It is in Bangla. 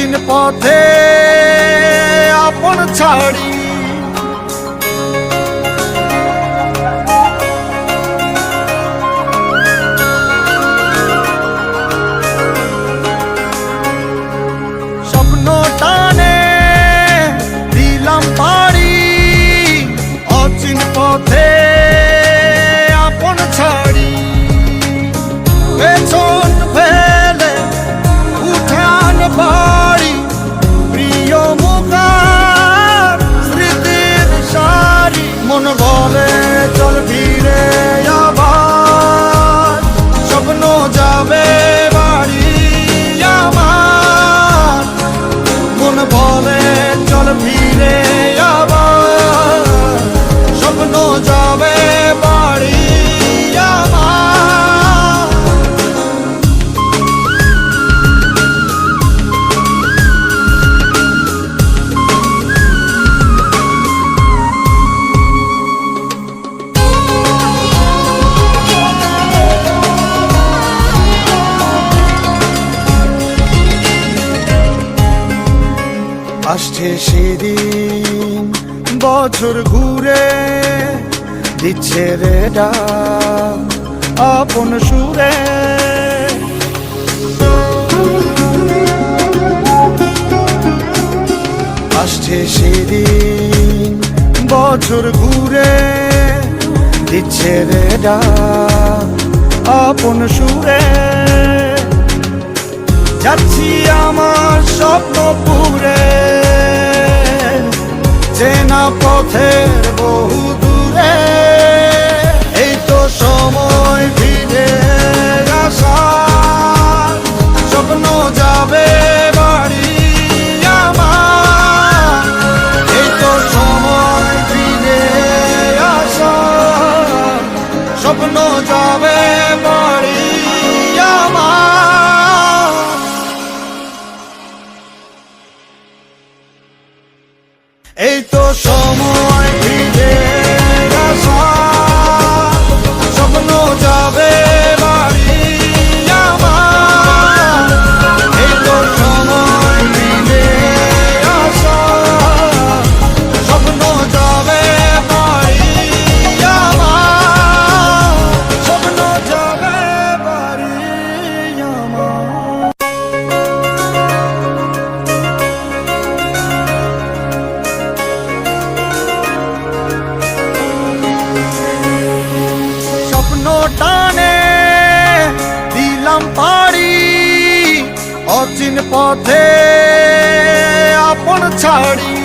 অচিন পথে আপন ছাড়ি স্বপ্ন টানে দিলাম পাড়ি অচিন পথে আপন ছাড়ি পেছন ফেলে উঠান বাড়ি প্রিয় মুখার স্মৃতির সারি মন বলে চল ফিরে আবার স্বপ্ন যাবে বাড়ি আমার মন বলে চল ফিরে আবার স্বপ্ন যাবে বাড়ি আসছে সেদিন বছর ঘুরে দিচ্ছে রে ডাক আপন সুরে আসছে সেদিন বছর ঘুরে দিচ্ছে রে ডাক আপন সুরে যাচ্ছি আমার স্বপ্ন পুরে চেনা পথের বহু দূরে এই তো সময় ফিরে আসার স্বপ্ন যাবে বাড়ি আমার এই তো সময় ফিরে আসার স্বপ্ন যাবে বাড়ি আমার এই তো সময় ফিরে আসা স্বপ্ন যাবে বাড়ি আমার এই তো সময় ফিরে আসা স্বপ্ন যাবে বাড়ি আমার স্বপ্ন যাবে বাড়ি আমার টানে দিলাম পাড়ি অচিন পথে আপন ছাড়ি